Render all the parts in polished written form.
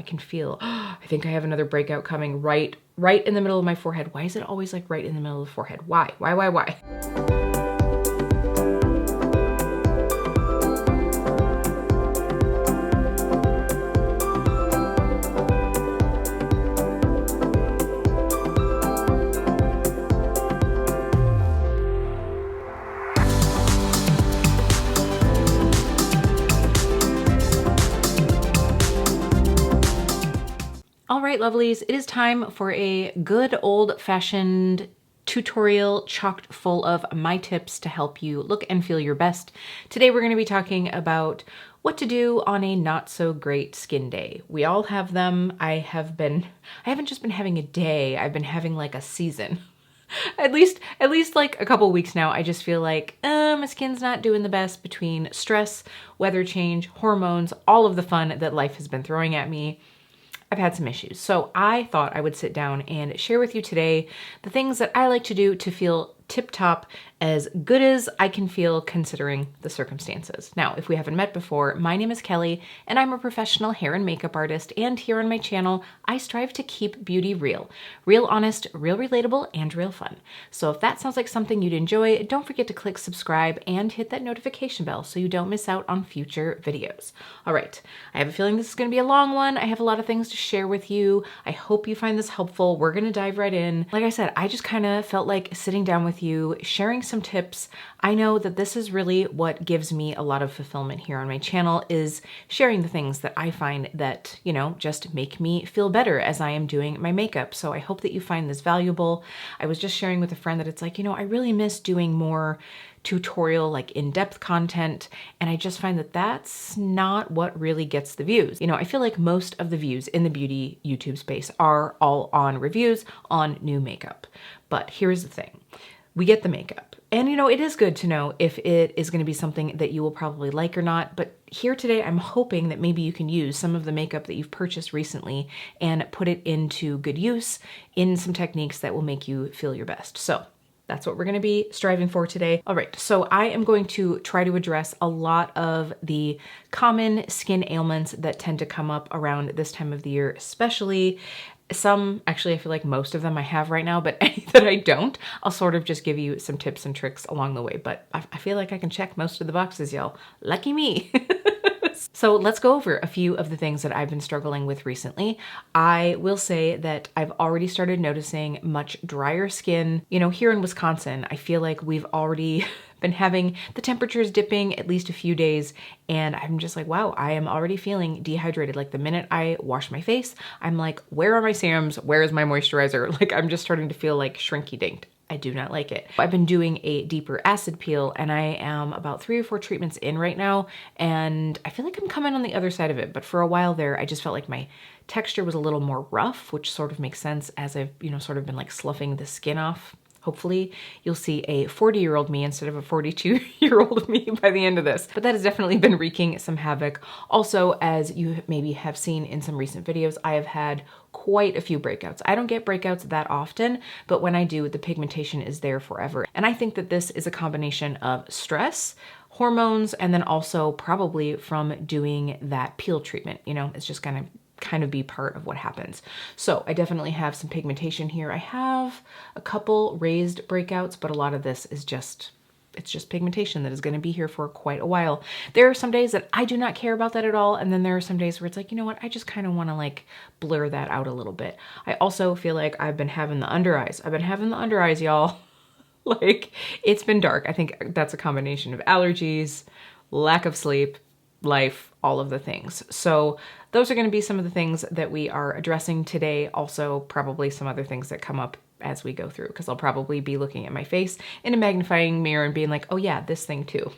I can feel, I think I have another breakout coming right in the middle of my forehead. Why is it always like right in the middle of the forehead? Why? All right, lovelies, it is time for a good old-fashioned tutorial chocked full of my tips to help you look and feel your best. Today we're going to be talking about what to do on a not so great skin day. We all have them. I haven't just been having a day, I've been having like a season. At least like a couple weeks now, I just feel like my skin's not doing the best between stress, weather change, hormones, all of the fun that life has been throwing at me. I've had some issues. So I thought I would sit down and share with you today the things that I like to do to feel tip-top, as good as I can feel considering the circumstances. Now, if we haven't met before, my name is Kelly and I'm a professional hair and makeup artist, and here on my channel, I strive to keep beauty real. Real honest, real relatable, and real fun. So if that sounds like something you'd enjoy, don't forget to click subscribe and hit that notification bell so you don't miss out on future videos. All right, I have a feeling this is gonna be a long one. I have a lot of things to share with you. I hope you find this helpful. We're gonna dive right in. Like I said, I just kind of felt like sitting down with you, sharing some tips. I know that this is really what gives me a lot of fulfillment here on my channel, is sharing the things that I find that, you know, just make me feel better as I am doing my makeup. So I hope that you find this valuable. I was just sharing with a friend that it's like, you know, I really miss doing more tutorial, like in-depth content, and I just find that that's not what really gets the views. You know, I feel like most of the views in the beauty YouTube space are all on reviews on new makeup. But here's the thing. We get the makeup. And you know, it is good to know if it is going to be something that you will probably like or not. But here today, I'm hoping that maybe you can use some of the makeup that you've purchased recently and put it into good use in some techniques that will make you feel your best. So that's what we're going to be striving for today. All right, so I am going to try to address a lot of the common skin ailments that tend to come up around this time of the year, especially. Some, actually, I feel like most of them I have right now, but any that I don't, I'll sort of just give you some tips and tricks along the way. But I feel like I can check most of the boxes, y'all. Lucky me. So let's go over a few of the things that I've been struggling with recently. I will say that I've already started noticing much drier skin. You know, here in Wisconsin, I feel like we've already been having the temperatures dipping at least a few days, and I'm just like, wow, I am already feeling dehydrated. Like the minute I wash my face, I'm like, where are my serums? Where is my moisturizer? Like I'm just starting to feel like shrinky dinked. I do not like it. I've been doing a deeper acid peel, and I am about 3 or 4 treatments in right now, and I feel like I'm coming on the other side of it. But for a while there, I just felt like my texture was a little more rough, which sort of makes sense as I've, you know, sort of been like sloughing the skin off. Hopefully you'll see a 40-year-old me instead of a 42-year-old me by the end of this. But that has definitely been wreaking some havoc. Also, as you maybe have seen in some recent videos, I have had quite a few breakouts. I don't get breakouts that often, but when I do, the pigmentation is there forever. And I think that this is a combination of stress, hormones, and then also probably from doing that peel treatment. You know, it's just gonna kind of be part of what happens. So I definitely have some pigmentation here. I have a couple raised breakouts, but a lot of this is just, it's just pigmentation that is going to be here for quite a while. There are some days that I do not care about that at all. And then there are some days where it's like, you know what, I just kind of want to like blur that out a little bit. I also feel like I've been having the under eyes. I've been having the under eyes, y'all. Like it's been dark. I think that's a combination of allergies, lack of sleep, life, all of the things. So those are going to be some of the things that we are addressing today. Also, probably some other things that come up as we go through, because I'll probably be looking at my face in a magnifying mirror and being like, oh yeah, this thing too.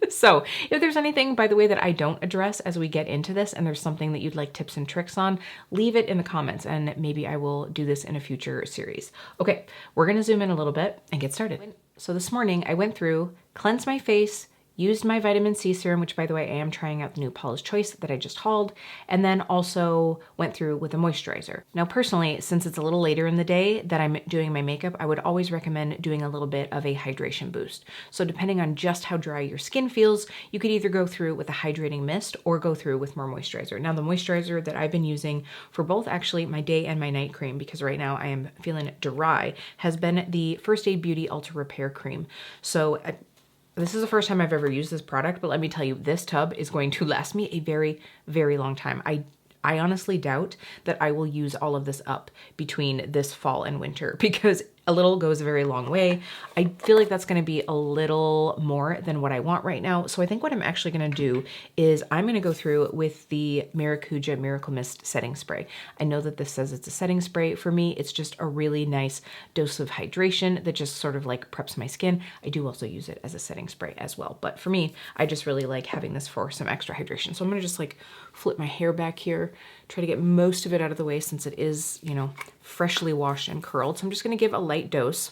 So if there's anything, by the way, that I don't address as we get into this, and there's something that you'd like tips and tricks on, leave it in the comments and maybe I will do this in a future series. Okay, we're going to zoom in a little bit and get started. So this morning I went through, cleansed my face, used my vitamin C serum, which by the way, I am trying out the new Paula's Choice that I just hauled, and then also went through with a moisturizer. Now personally, since it's a little later in the day that I'm doing my makeup, I would always recommend doing a little bit of a hydration boost. So depending on just how dry your skin feels, you could either go through with a hydrating mist or go through with more moisturizer. Now the moisturizer that I've been using for both actually my day and my night cream, because right now I am feeling dry, has been the First Aid Beauty Ultra Repair Cream. So this is the first time I've ever used this product, but let me tell you, this tub is going to last me a very, very long time. I honestly doubt that I will use all of this up between this fall and winter because a little goes a very long way. I feel like that's gonna be a little more than what I want right now. So I think what I'm actually gonna do is I'm gonna go through with the Maracuja Miracle Mist setting spray. I know that this says it's a setting spray. For me, it's just a really nice dose of hydration that just sort of like preps my skin. I do also use it as a setting spray as well. But for me, I just really like having this for some extra hydration. So I'm gonna just like flip my hair back here, try to get most of it out of the way since it is, you know, freshly washed and curled. So I'm just gonna give a light dose.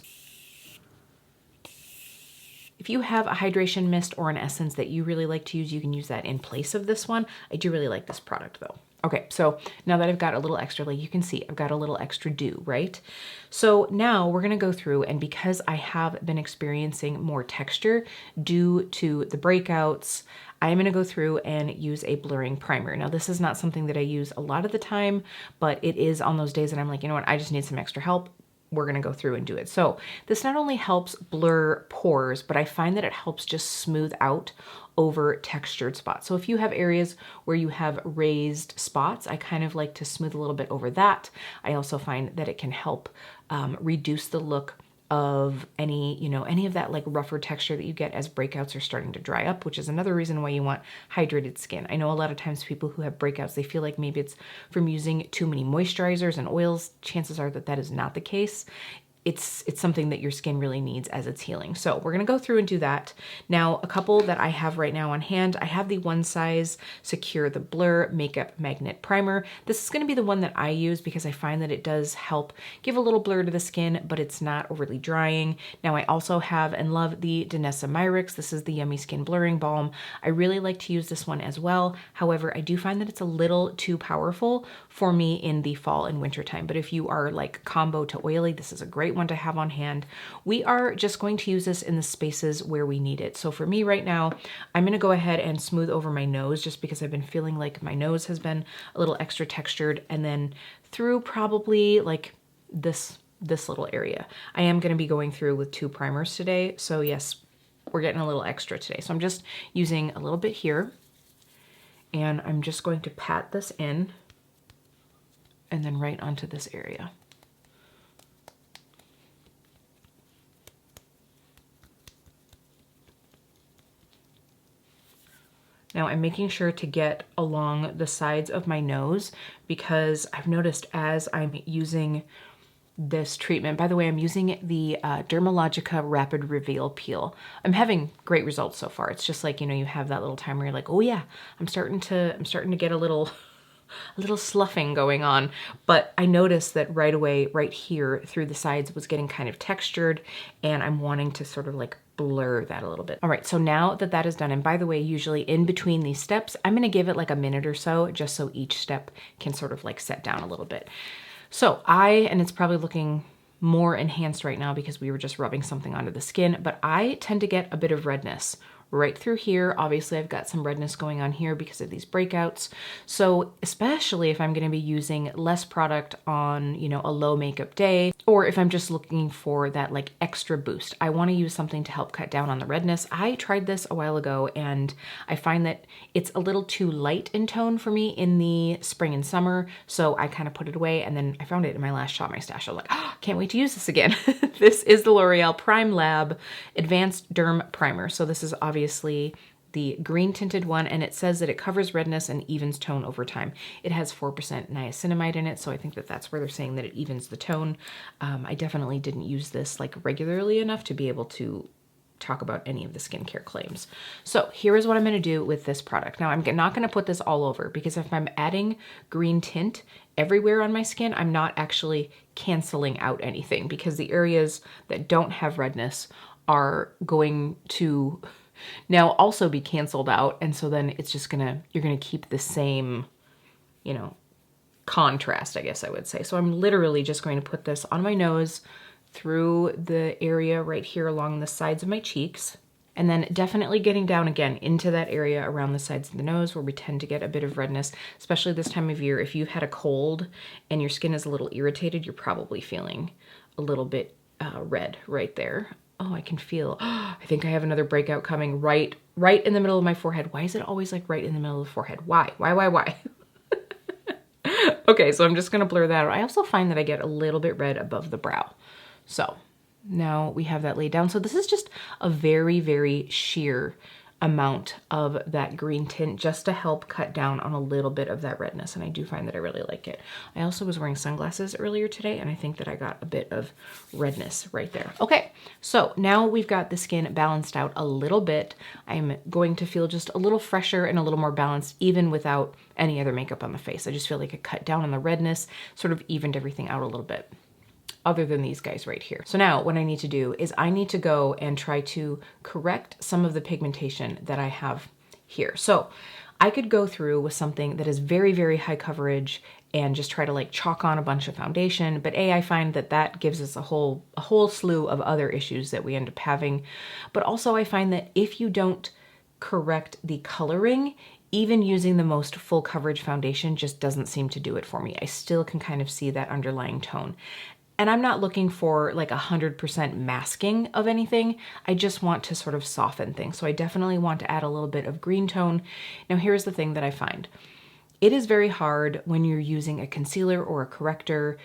If you have a hydration mist or an essence that you really like to use, you can use that in place of this one. I do really like this product though. Okay, so now that I've got a little extra, like you can see, I've got a little extra dew, right? So now we're gonna go through, and because I have been experiencing more texture due to the breakouts, I'm gonna go through and use a blurring primer. Now this is not something that I use a lot of the time, but it is on those days that I'm like, you know what, I just need some extra help. We're gonna go through and do it. So this not only helps blur pores, but I find that it helps just smooth out over textured spots. So if you have areas where you have raised spots, I kind of like to smooth a little bit over that. I also find that it can help reduce the look of any, you know, any of that like rougher texture that you get as breakouts are starting to dry up, which is another reason why you want hydrated skin. I know a lot of times people who have breakouts, they feel like maybe it's from using too many moisturizers and oils. Chances are that that is not the case. It's something that your skin really needs as it's healing. So we're gonna go through and do that. Now, a couple that I have right now on hand, I have the One Size Secure the Blur Makeup Magnet Primer. This is gonna be the one that I use because I find that it does help give a little blur to the skin, but it's not overly drying. Now, I also have and love the Danessa Myrix. This is the Yummy Skin Blurring Balm. I really like to use this one as well. However, I do find that it's a little too powerful for me in the fall and winter time. But if you are like combo to oily, this is a great one to have on hand. We are just going to use this in the spaces where we need it. So for me right now, I'm gonna go ahead and smooth over my nose just because I've been feeling like my nose has been a little extra textured, and then through probably like this little area. I am gonna be going through with 2 primers today. So yes, we're getting a little extra today. So I'm just using a little bit here, and I'm just going to pat this in and then right onto this area. Now I'm making sure to get along the sides of my nose because I've noticed as I'm using this treatment, by the way, I'm using the Dermalogica Rapid Reveal Peel. I'm having great results so far. It's just like, you know, you have that little time where you're like, oh yeah, I'm starting to get a little sloughing going on, but I noticed that right away, right here through the sides was getting kind of textured, and I'm wanting to sort of like blur that a little bit. All right, so now that that is done, and by the way, usually in between these steps, I'm gonna give it like a minute or so, just so each step can sort of like set down a little bit. So and it's probably looking more enhanced right now because we were just rubbing something onto the skin, but I tend to get a bit of redness right through here. Obviously, I've got some redness going on here because of these breakouts. So especially if I'm gonna be using less product on, you know, a low makeup day, or if I'm just looking for that like extra boost, I wanna use something to help cut down on the redness. I tried this a while ago and I find that it's a little too light in tone for me in the spring and summer. So I kind of put it away, and then I found it in my last Shop My Stash. I was like, oh, can't wait to use this again. This is the L'Oreal Prime Lab Advanced Derm Primer. So this is obviously the green tinted one, and it says that it covers redness and evens tone over time. It has 4% niacinamide in it, so I think that that's where they're saying that it evens the tone. I definitely didn't use this like regularly enough to be able to talk about any of the skincare claims. So here is what I'm gonna do with this product. Now I'm not gonna put this all over because if I'm adding green tint everywhere on my skin, I'm not actually canceling out anything because the areas that don't have redness are going to now also be canceled out. And so then it's just you're gonna keep the same, you know, contrast, I guess I would say. So I'm literally just going to put this on my nose through the area right here along the sides of my cheeks. And then definitely getting down again into that area around the sides of the nose where we tend to get a bit of redness, especially this time of year. If you've had a cold and your skin is a little irritated, you're probably feeling a little bit red right there. Oh, I can feel, I think I have another breakout coming right in the middle of my forehead. Why is it always like right in the middle of the forehead? Why? Okay, so I'm just gonna blur that out. I also find that I get a little bit red above the brow. So now we have that laid down. So this is just a very, very sheer amount of that green tint just to help cut down on a little bit of that redness. And I do find that I really like it. I also was wearing sunglasses earlier today and I think that I got a bit of redness right there. Okay, so now we've got the skin balanced out a little bit. I'm going to feel just a little fresher and a little more balanced even without any other makeup on the face. I just feel like it cut down on the redness, sort of evened everything out a little bit, other than these guys right here. So now what I need to do is I need to go and try to correct some of the pigmentation that I have here. So I could go through with something that is very, very high coverage and just try to like chalk on a bunch of foundation. But I find that that gives us a whole slew of other issues that we end up having. But also I find that if you don't correct the coloring, even using the most full coverage foundation just doesn't seem to do it for me. I still can kind of see that underlying tone. And I'm not looking for like 100% masking of anything. I just want to sort of soften things. So I definitely want to add a little bit of green tone. Now here's the thing that I find. It is very hard when you're using a concealer or a corrector.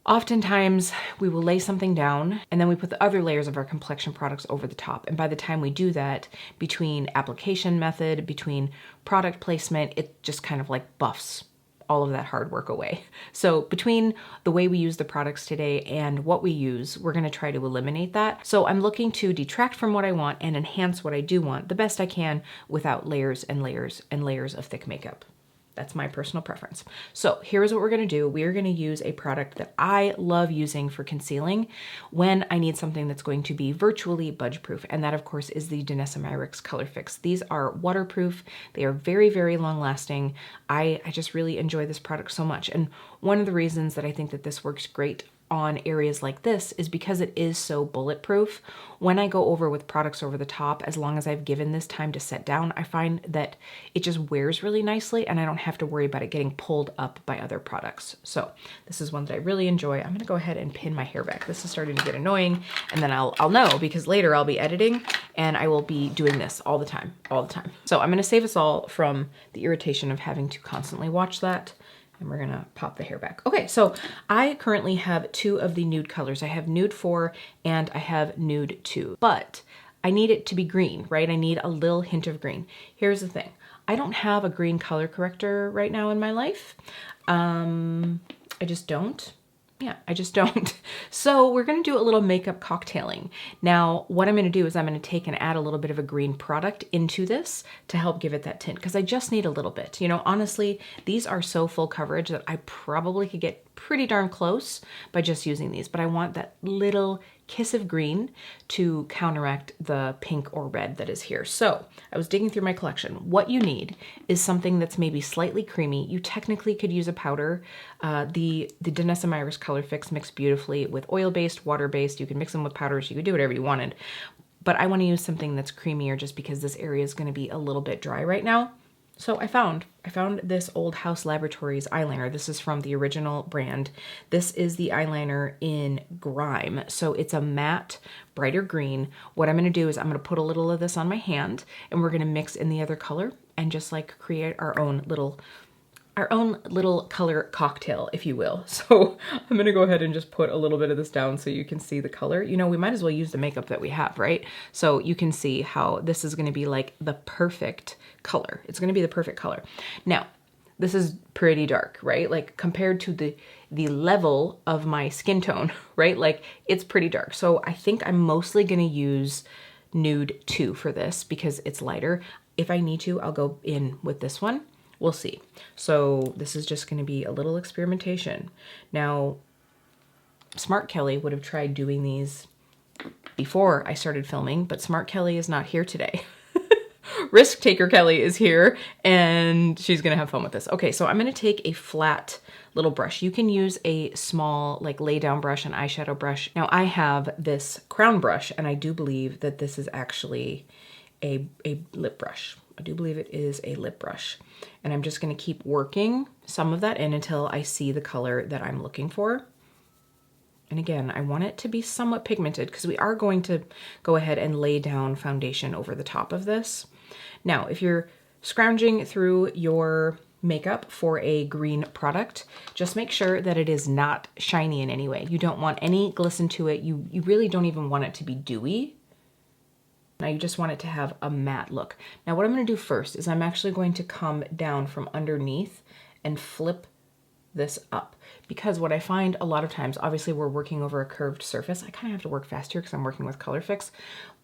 Oftentimes we will lay something down and then we put the other layers of our complexion products over the top. And by the time we do that, between application method, between product placement, it just kind of like buffs all of that hard work away. So between the way we use the products today and what we use, we're gonna try to eliminate that. So I'm looking to detract from what I want and enhance what I do want the best I can without layers and layers and layers of thick makeup. That's my personal preference. So here's what we're gonna do. We are gonna use a product that I love using for concealing when I need something that's going to be virtually budge proof. And that of course is the Danessa Myricks Color Fix. These are waterproof. They are very, very long lasting. I just really enjoy this product so much. And one of the reasons that I think that this works great on areas like this is because it is so bulletproof. When I go over with products over the top, as long as I've given this time to set down, I find that it just wears really nicely and I don't have to worry about it getting pulled up by other products. So this is one that I really enjoy. I'm gonna go ahead and pin my hair back. This is starting to get annoying and then I'll know because later I'll be editing and I will be doing this all the time. So I'm gonna save us all from the irritation of having to constantly watch that. And we're gonna pop the hair back. Okay, so I currently have two of the nude colors. I have nude 4 and I have nude 2, but I need it to be green, right? I need a little hint of green. Here's the thing. I don't have a green color corrector right now in my life. I just don't. Yeah, I just don't. So we're gonna do a little makeup cocktailing. Now, what I'm gonna do is I'm gonna take and add a little bit of a green product into this to help give it that tint, because I just need a little bit. You know, honestly, these are so full coverage that I probably could get pretty darn close by just using these, but I want that little kiss of green to counteract the pink or red that is here. So I was digging through my collection. What you need is something that's maybe slightly creamy. You technically could use a powder. The Danessa Myricks Color Fix mixed beautifully with oil-based, water-based. You can mix them with powders. You could do whatever you wanted. But I want to use something that's creamier just because this area is going to be a little bit dry right now. So I found this old Haus Laboratories eyeliner. This is from the original brand. This is the eyeliner in Grime. So it's a matte, brighter green. What I'm gonna do is I'm gonna put a little of this on my hand and we're gonna mix in the other color and just like create our own little color cocktail, if you will. So I'm gonna go ahead and just put a little bit of this down so you can see the color. You know, we might as well use the makeup that we have, right? So you can see how this is gonna be like the perfect color. It's gonna be the perfect color. Now, this is pretty dark, right? Like compared to the level of my skin tone, right? Like it's pretty dark. So I think I'm mostly gonna use nude 2 for this because it's lighter. If I need to, I'll go in with this one. We'll see. So this is just gonna be a little experimentation. Now, Smart Kelly would have tried doing these before I started filming, but Smart Kelly is not here today. Risk Taker Kelly is here and she's gonna have fun with this. Okay, so I'm gonna take a flat little brush. You can use a small like lay down brush, an eyeshadow brush. Now I have this crown brush and I do believe that this is actually a lip brush. I do believe it is a lip brush. And I'm just gonna keep working some of that in until I see the color that I'm looking for. And again, I want it to be somewhat pigmented because we are going to go ahead and lay down foundation over the top of this. Now, if you're scrounging through your makeup for a green product, just make sure that it is not shiny in any way. You don't want any glisten to it. You really don't even want it to be dewy. Now you just want it to have a matte look. Now what I'm gonna do first is I'm actually going to come down from underneath and flip this up, because what I find a lot of times, obviously we're working over a curved surface. I kind of have to work faster because I'm working with Color Fix,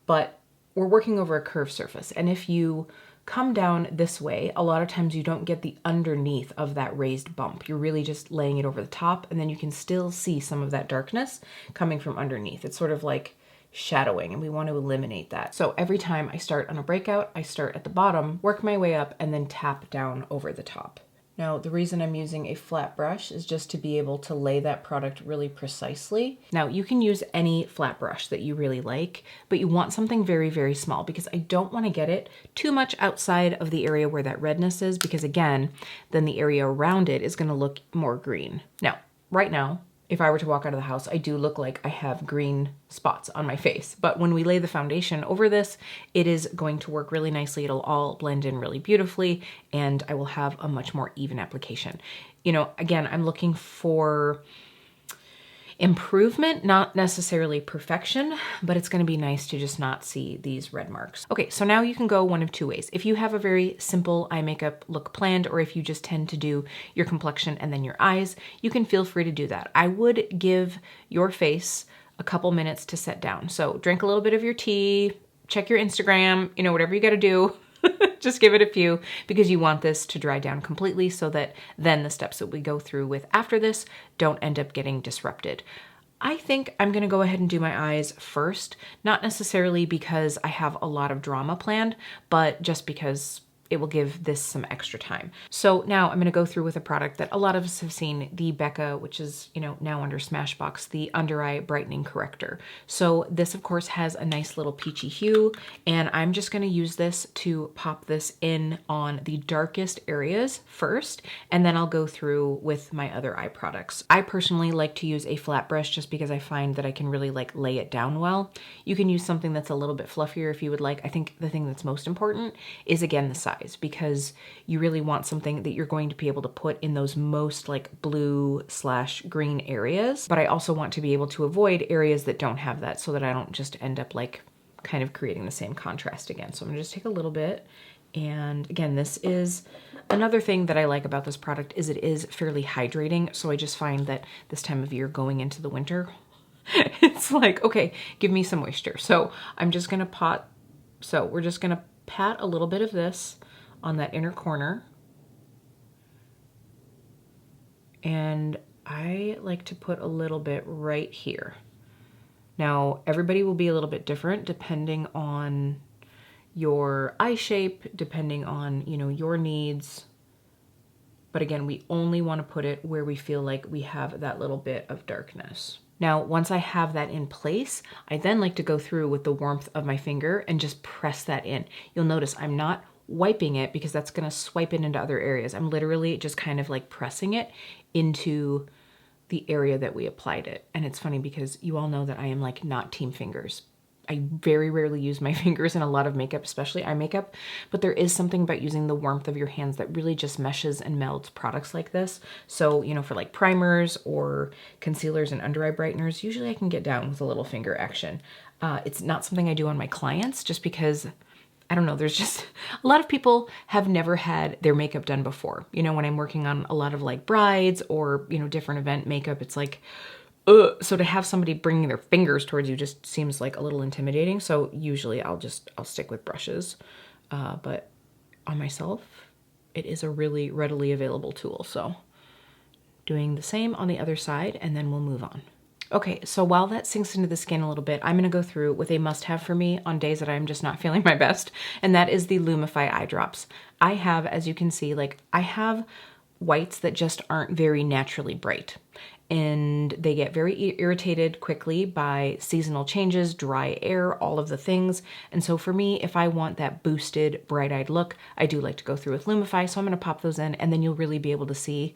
but we're working over a curved surface. And if you come down this way, a lot of times you don't get the underneath of that raised bump. You're really just laying it over the top, and then you can still see some of that darkness coming from underneath. It's sort of like shadowing, and we want to eliminate that. So every time I start on a breakout, I start at the bottom, work my way up, and then tap down over the top. Now, the reason I'm using a flat brush is just to be able to lay that product really precisely. Now, you can use any flat brush that you really like, but you want something very, very small because I don't want to get it too much outside of the area where that redness is, because again, then the area around it is going to look more green. Now, right now, if I were to walk out of the house, I do look like I have green spots on my face. But when we lay the foundation over this, it is going to work really nicely. It'll all blend in really beautifully, and I will have a much more even application. You know, again, I'm looking for improvement, not necessarily perfection, but it's going to be nice to just not see these red marks. Okay, so now you can go one of two ways. If you have a very simple eye makeup look planned, or if you just tend to do your complexion and then your eyes, you can feel free to do that. I would give your face a couple minutes to set down. So drink a little bit of your tea, check your Instagram, you know, whatever you got to do. Just give it a few, because you want this to dry down completely so that then the steps that we go through with after this don't end up getting disrupted. I think I'm gonna go ahead and do my eyes first, not necessarily because I have a lot of drama planned, but just because it will give this some extra time. So now I'm gonna go through with a product that a lot of us have seen, the Becca, which is, you know, now under Smashbox, the Under Eye Brightening Corrector. So this of course has a nice little peachy hue, and I'm just gonna use this to pop this in on the darkest areas first, and then I'll go through with my other eye products. I personally like to use a flat brush just because I find that I can really like lay it down well. You can use something that's a little bit fluffier if you would like. I think the thing that's most important is, again, the size, because you really want something that you're going to be able to put in those most like blue/green areas. But I also want to be able to avoid areas that don't have that, so that I don't just end up like kind of creating the same contrast again. So I'm gonna just take a little bit. And again, this is another thing that I like about this product, is it is fairly hydrating. So I just find that this time of year going into the winter, it's like, okay, give me some moisture. So I'm just gonna we're just gonna pat a little bit of this on that inner corner. And I like to put a little bit right here. Now, everybody will be a little bit different depending on your eye shape, depending on, you know, your needs. But again, we only want to put it where we feel like we have that little bit of darkness. Now, once I have that in place, I then like to go through with the warmth of my finger and just press that in. You'll notice I'm not wiping it because that's gonna swipe it into other areas. I'm literally just kind of like pressing it into the area that we applied it. And it's funny because you all know that I am like not team fingers. I very rarely use my fingers in a lot of makeup, especially eye makeup, but there is something about using the warmth of your hands that really just meshes and melds products like this. So, you know, for like primers or concealers and under eye brighteners, usually I can get down with a little finger action. It's not something I do on my clients just because, I don't know, there's just a lot of people have never had their makeup done before. You know, when I'm working on a lot of like brides or, you know, different event makeup, it's like, so to have somebody bringing their fingers towards you just seems like a little intimidating. So usually I'll stick with brushes, but on myself, it is a really readily available tool. So doing the same on the other side, and then we'll move on. Okay, so while that sinks into the skin a little bit, I'm gonna go through with a must-have for me on days that I'm just not feeling my best, and that is the Lumify eye drops. I have, as you can see, like I have whites that just aren't very naturally bright. And they get very irritated quickly by seasonal changes, dry air, all of the things. And so for me, if I want that boosted, bright-eyed look, I do like to go through with Lumify. So I'm gonna pop those in, and then you'll really be able to see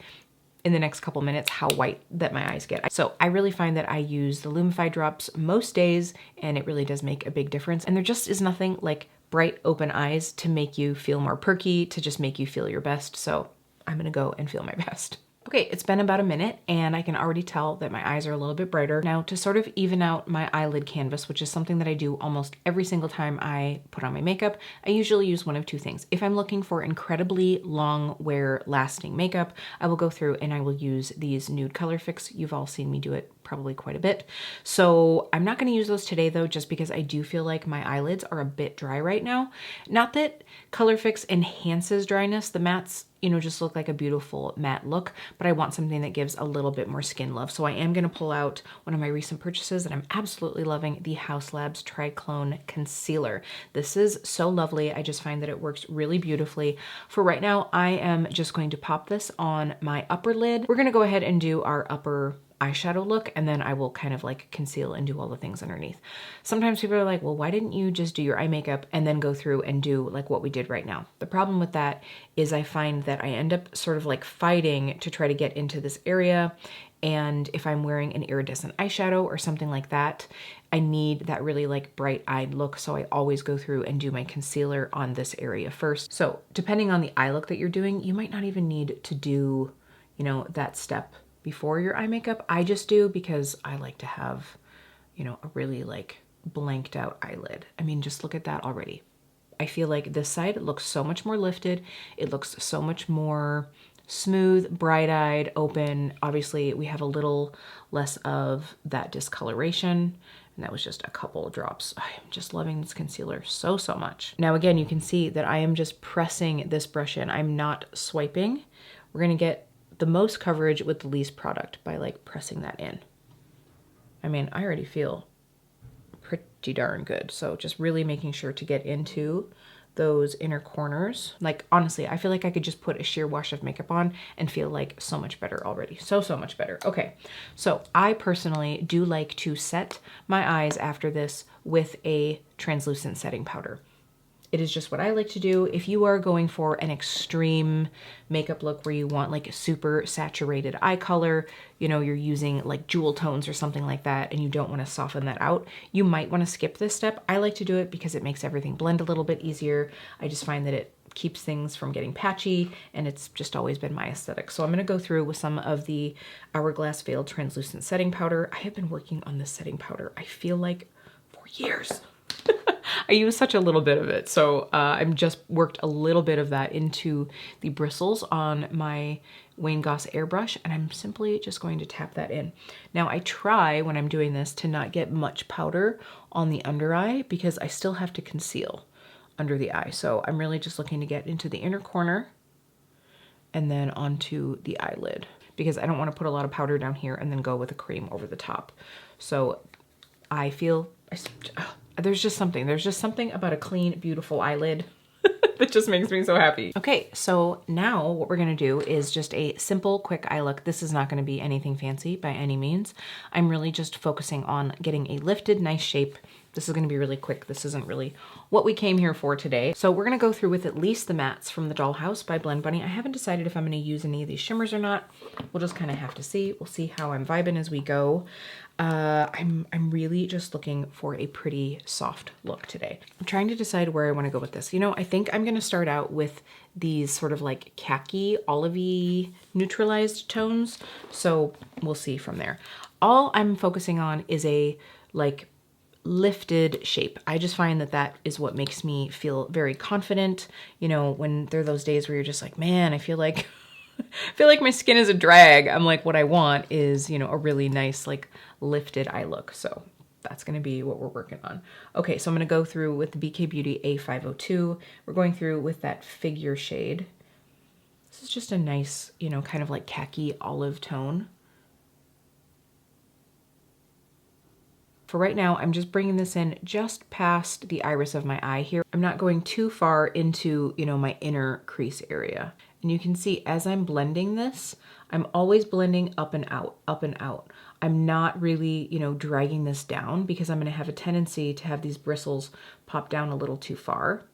in the next couple minutes how white that my eyes get. So I really find that I use the Lumify drops most days, and it really does make a big difference. And there just is nothing like bright open eyes to make you feel more perky, to just make you feel your best. So I'm gonna go and feel my best. Okay, it's been about a minute and I can already tell that my eyes are a little bit brighter. Now, to sort of even out my eyelid canvas, which is something that I do almost every single time I put on my makeup, I usually use one of two things. If I'm looking for incredibly long wear lasting makeup, I will go through and I will use these Nude Color Fix. You've all seen me do it probably quite a bit. So I'm not gonna use those today though, just because I do feel like my eyelids are a bit dry right now. Not that Color Fix enhances dryness, the mattes, you know, just look like a beautiful matte look, but I want something that gives a little bit more skin love. So I am gonna pull out one of my recent purchases that I'm absolutely loving, the Haus Labs Triclone Concealer. This is so lovely. I just find that it works really beautifully. For right now, I am just going to pop this on my upper lid. We're gonna go ahead and do our upper eyeshadow look, and then I will kind of like conceal and do all the things underneath. Sometimes people are like, well, why didn't you just do your eye makeup and then go through and do like what we did right now? The problem with that is I find that I end up sort of like fighting to try to get into this area. And if I'm wearing an iridescent eyeshadow or something like that, I need that really like bright-eyed look. So I always go through and do my concealer on this area first. So depending on the eye look that you're doing, you might not even need to do, you know, that step before your eye makeup. I just do because I like to have, you know, a really like blanked out eyelid. I mean, just look at that already. I feel like this side looks so much more lifted. It looks so much more smooth, bright-eyed, open. Obviously, we have a little less of that discoloration, and that was just a couple drops. I am just loving this concealer so, so much. Now, again, you can see that I am just pressing this brush in. I'm not swiping. We're gonna get the most coverage with the least product by like pressing that in. I mean, I already feel pretty darn good. So just really making sure to get into those inner corners. Like honestly, I feel like I could just put a sheer wash of makeup on and feel like so much better already. So much better. Okay, so I personally do like to set my eyes after this with a translucent setting powder. It is just what I like to do. If you are going for an extreme makeup look where you want like a super saturated eye color, you know, you're using like jewel tones or something like that, and you don't want to soften that out, you might want to skip this step. I like to do it because it makes everything blend a little bit easier. I just find that it keeps things from getting patchy, and it's just always been my aesthetic. So I'm going to go through with some of the Hourglass Veiled Translucent Setting Powder. I have been working on this setting powder, I feel like, for years. I use such a little bit of it. So I've just worked a little bit of that into the bristles on my Wayne Goss airbrush, and I'm simply just going to tap that in. Now I try when I'm doing this to not get much powder on the under eye because I still have to conceal under the eye. So I'm really just looking to get into the inner corner and then onto the eyelid because I don't want to put a lot of powder down here and then go with a cream over the top. So I feel, there's just something about a clean, beautiful eyelid that just makes me so happy. Okay, so now what we're gonna do is just a simple, quick eye look. This is not gonna be anything fancy by any means. I'm really just focusing on getting a lifted, nice shape. This is gonna be really quick. This isn't really what we came here for today. So we're gonna go through with at least the mattes from the Dollhouse by Blend Bunny. I haven't decided if I'm gonna use any of these shimmers or not. We'll just kind of have to see. We'll see how I'm vibing as we go. I'm really just looking for a pretty soft look today. I'm trying to decide where I want to go with this. You know, I think I'm going to start out with these sort of like khaki, olivey, neutralized tones. So we'll see from there. All I'm focusing on is a like lifted shape. I just find that that is what makes me feel very confident. You know, when there are those days where you're just like, man, I feel like my skin is a drag. I'm like, what I want is, you know, a really nice, like lifted eye look. So that's going to be what we're working on. Okay. So I'm going to go through with the BK Beauty A502. We're going through with that Figure shade. This is just a nice, you know, kind of like khaki olive tone. For right now, I'm just bringing this in just past the iris of my eye here. I'm not going too far into, you know, my inner crease area. And you can see as I'm blending this, I'm always blending up and out, up and out. I'm not really, you know, dragging this down because I'm gonna have a tendency to have these bristles pop down a little too far.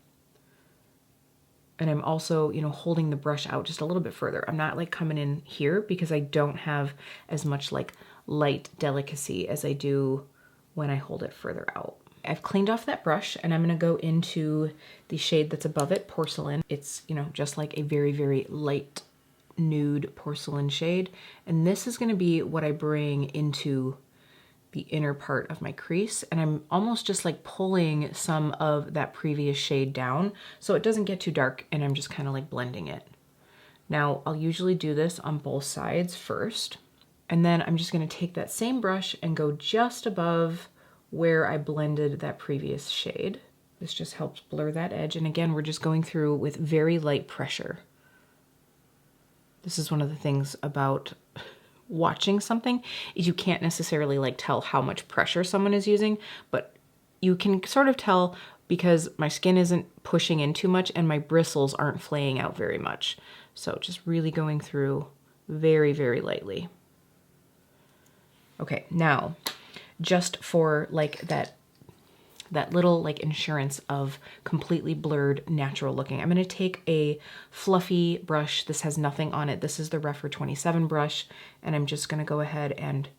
And I'm also, you know, holding the brush out just a little bit further. I'm not like coming in here because I don't have as much like light delicacy as I do when I hold it further out. I've cleaned off that brush and I'm gonna go into the shade that's above it, Porcelain. It's, you know, just like a very, very light nude porcelain shade. And this is gonna be what I bring into the inner part of my crease. And I'm almost just like pulling some of that previous shade down so it doesn't get too dark, and I'm just kind of like blending it. Now, I'll usually do this on both sides first. And then I'm just gonna take that same brush and go just above where I blended that previous shade. This just helps blur that edge. And again, we're just going through with very light pressure. This is one of the things about watching something is you can't necessarily like tell how much pressure someone is using, but you can sort of tell because my skin isn't pushing in too much and my bristles aren't flaying out very much. So just really going through very, very lightly. Okay, now just for like that little like insurance of completely blurred natural looking, I'm going to take a fluffy brush. This has nothing on it. This is the Refer 27 brush, and I'm just going to go ahead and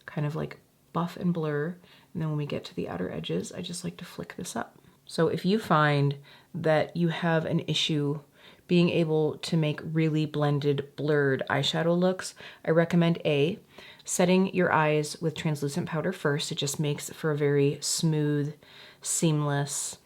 kind of like buff and blur. And then when we get to the outer edges, I just like to flick this up. So if you find that you have an issue being able to make really blended, blurred eyeshadow looks, I recommend setting your eyes with translucent powder first. It just makes for a very smooth, seamless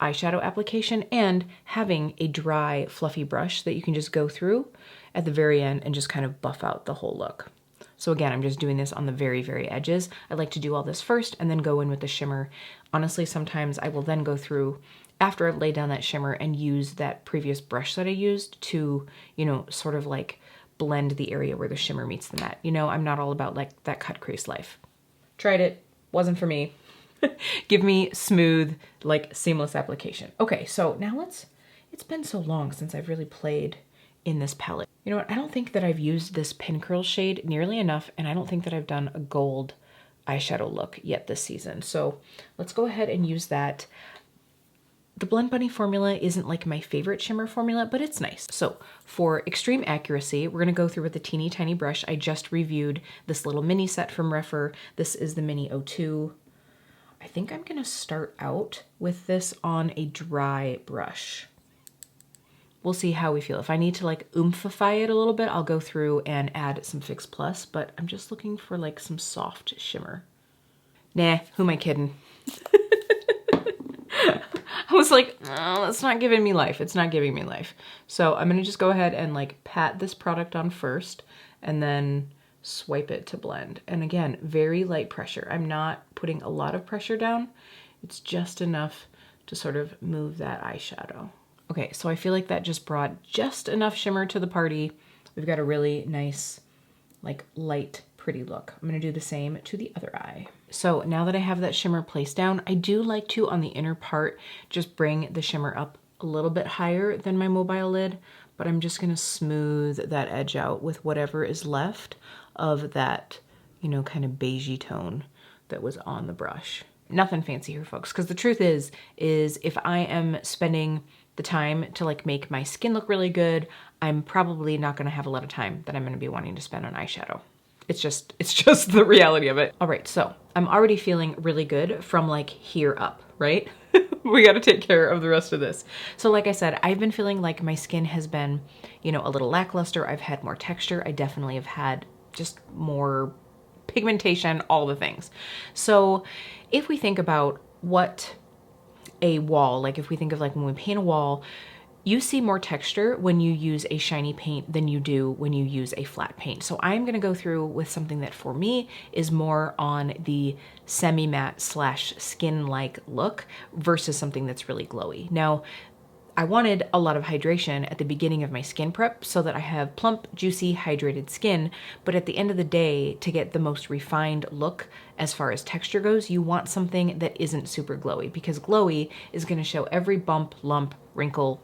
eyeshadow application, and having a dry, fluffy brush that you can just go through at the very end and just kind of buff out the whole look. So again, I'm just doing this on the very, very edges. I like to do all this first and then go in with the shimmer. Honestly, sometimes I will then go through after I've laid down that shimmer and use that previous brush that I used to, you know, sort of like blend the area where the shimmer meets the matte. You know, I'm not all about like that cut crease life. Tried it, wasn't for me. Give me smooth, like seamless application. Okay, so now it's been so long since I've really played in this palette. You know what, I don't think that I've used this Pin Curl shade nearly enough, and I don't think that I've done a gold eyeshadow look yet this season. So let's go ahead and use that. The Blend Bunny formula isn't like my favorite shimmer formula, but it's nice. So for extreme accuracy, we're gonna go through with a teeny tiny brush. I just reviewed this little mini set from Refer. This is the Mini 02. I think I'm gonna start out with this on a dry brush. We'll see how we feel. If I need to like oomphlify it a little bit, I'll go through and add some Fix Plus, but I'm just looking for like some soft shimmer. Nah, who am I kidding? I was like, oh, that's not giving me life. It's not giving me life. So I'm gonna just go ahead and like pat this product on first and then swipe it to blend. And again, very light pressure. I'm not putting a lot of pressure down. It's just enough to sort of move that eyeshadow. Okay, so I feel like that just brought just enough shimmer to the party. We've got a really nice, like light, pretty look. I'm gonna do the same to the other eye. So now that I have that shimmer placed down, I do like to, on the inner part, just bring the shimmer up a little bit higher than my mobile lid, but I'm just gonna smooth that edge out with whatever is left of that, you know, kind of beigey tone that was on the brush. Nothing fancy here, folks, because the truth is if I am spending the time to like make my skin look really good, I'm probably not gonna have a lot of time that I'm gonna be wanting to spend on eyeshadow. It's just the reality of it. All right, so I'm already feeling really good from like here up, right? We gotta take care of the rest of this. So like I said, I've been feeling like my skin has been, you know, a little lackluster. I've had more texture. I definitely have had just more pigmentation, all the things. So if we think about what a wall, like if we think of like when we paint a wall, you see more texture when you use a shiny paint than you do when you use a flat paint. So I'm gonna go through with something that for me is more on the semi-matte slash skin-like look versus something that's really glowy. Now, I wanted a lot of hydration at the beginning of my skin prep so that I have plump, juicy, hydrated skin. But at the end of the day, to get the most refined look as far as texture goes, you want something that isn't super glowy, because glowy is going to show every bump, lump, wrinkle,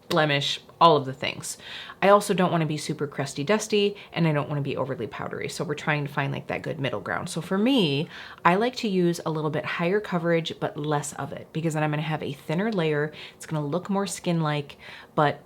blemish, all of the things. I also don't want to be super crusty dusty, and I don't want to be overly powdery. So we're trying to find like that good middle ground. So for me, I like to use a little bit higher coverage, but less of it, because then I'm going to have a thinner layer. It's going to look more skin-like, but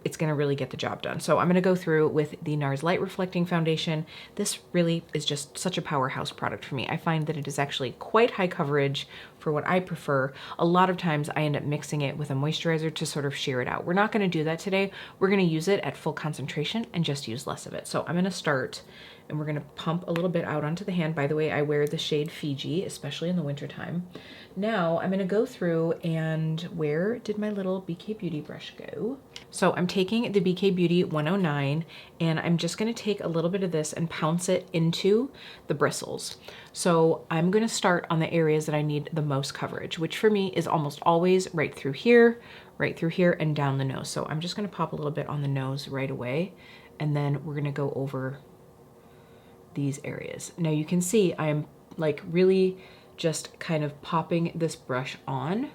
it's going to really get the job done. So I'm going to go through with the Nars Light Reflecting Foundation. This really is just such a powerhouse product for me. I find that it is actually quite high coverage for what I prefer. A lot of times I end up mixing it with a moisturizer to sort of sheer it out. We're not going to do that today. We're going to use it at full concentration and just use less of it. So I'm going to start, and we're going to pump a little bit out onto the hand. By the way, I wear the shade Fiji, especially in the wintertime. Now I'm going to go through, and where did my little BK Beauty brush go? So I'm taking the BK Beauty 109, and I'm just going to take a little bit of this and pounce it into the bristles. So I'm going to start on the areas that I need the most coverage, which for me is almost always right through here, and down the nose. So I'm just going to pop a little bit on the nose right away, and then we're going to go over these areas. Now you can see I am like really just kind of popping this brush on,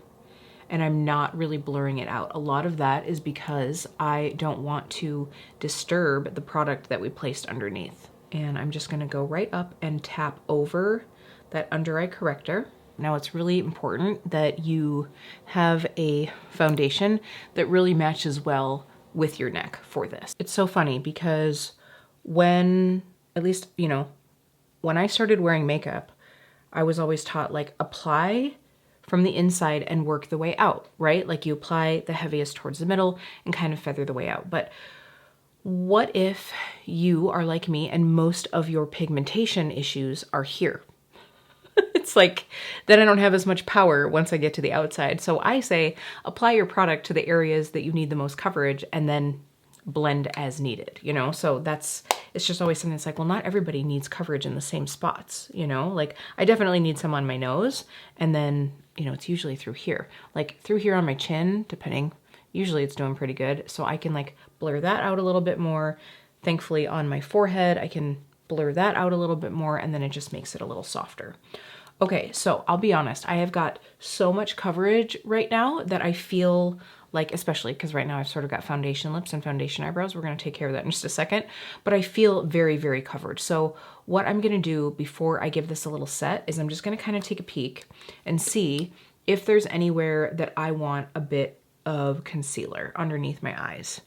and I'm not really blurring it out. A lot of that is because I don't want to disturb the product that we placed underneath. And I'm just gonna go right up and tap over that under eye corrector. Now it's really important that you have a foundation that really matches well with your neck for this. It's so funny because when, at least, you know, when I started wearing makeup, I was always taught like apply from the inside and work the way out, right? Like you apply the heaviest towards the middle and kind of feather the way out. But what if you are like me and most of your pigmentation issues are here? It's like, then I don't have as much power once I get to the outside. So I say, apply your product to the areas that you need the most coverage and then blend as needed, you know? So it's just always something that's like, well, not everybody needs coverage in the same spots, you know? Like I definitely need some on my nose, and then, you know, it's usually through here. Like through here on my chin, depending, usually it's doing pretty good. So I can like blur that out a little bit more. Thankfully on my forehead, I can blur that out a little bit more, and then it just makes it a little softer. Okay, so I'll be honest, I have got so much coverage right now that I feel like, especially because right now I've sort of got foundation lips and foundation eyebrows. We're going to take care of that in just a second, but I feel very, very covered. So what I'm going to do before I give this a little set is I'm just going to kind of take a peek and see if there's anywhere that I want a bit of concealer underneath my eyes.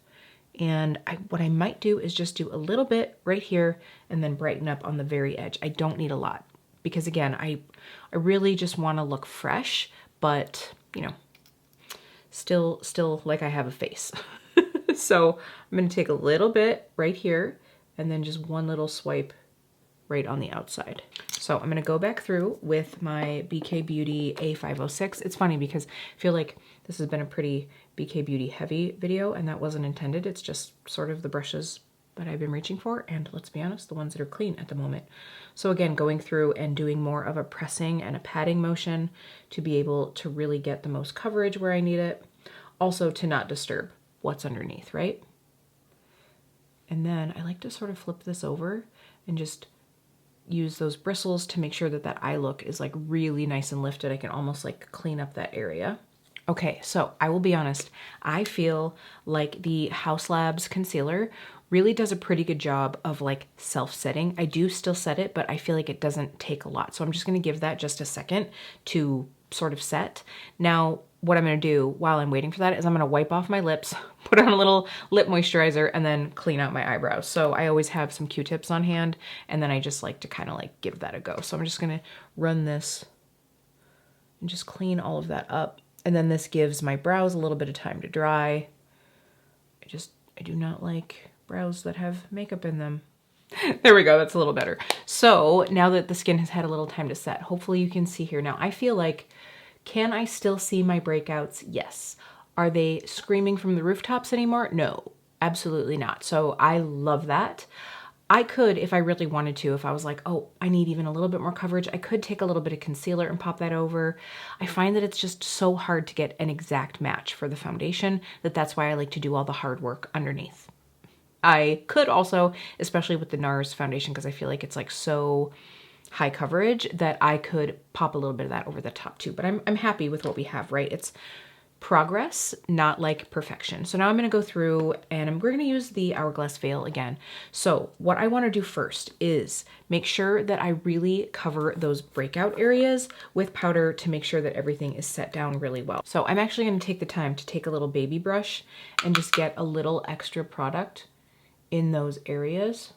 And what I might do is just do a little bit right here and then brighten up on the very edge. I don't need a lot because again, I really just want to look fresh, but you know, still like I have a face. So I'm going to take a little bit right here and then just one little swipe right on the outside. So I'm going to go back through with my BK Beauty A506. It's funny because I feel like this has been a pretty BK Beauty heavy video, and that wasn't intended. It's just sort of the brushes that I've been reaching for, and let's be honest, the ones that are clean at the moment. So again, going through and doing more of a pressing and a patting motion to be able to really get the most coverage where I need it. Also to not disturb what's underneath, right? And then I like to sort of flip this over and just use those bristles to make sure that that eye look is like really nice and lifted. I can almost like clean up that area. Okay, so I will be honest, I feel like the Haus Labs concealer really does a pretty good job of like self-setting. I do still set it, but I feel like it doesn't take a lot. So I'm just gonna give that just a second to sort of set. Now, what I'm gonna do while I'm waiting for that is I'm gonna wipe off my lips, put on a little lip moisturizer, and then clean out my eyebrows. So I always have some Q-tips on hand, and then I just like to kind of like give that a go. So I'm just gonna run this and just clean all of that up. And then this gives my brows a little bit of time to dry. I do not like brows that have makeup in them. There we go, that's a little better. So now that the skin has had a little time to set, hopefully you can see here now. I feel like, can I still see my breakouts? Yes. Are they screaming from the rooftops anymore? No, absolutely not. So I love that. I could, if I really wanted to, if I was like, oh, I need even a little bit more coverage, I could take a little bit of concealer and pop that over. I find that it's just so hard to get an exact match for the foundation that's why I like to do all the hard work underneath. I could also, especially with the Nars foundation, because I feel like it's like so high coverage, that I could pop a little bit of that over the top too. But I'm happy with what we have, right? It's progress, not like perfection. So now I'm going to go through and we're going to use the Hourglass Veil again. So what I want to do first is make sure that I really cover those breakout areas with powder to make sure that everything is set down really well. So I'm actually going to take the time to take a little baby brush and just get a little extra product in those areas,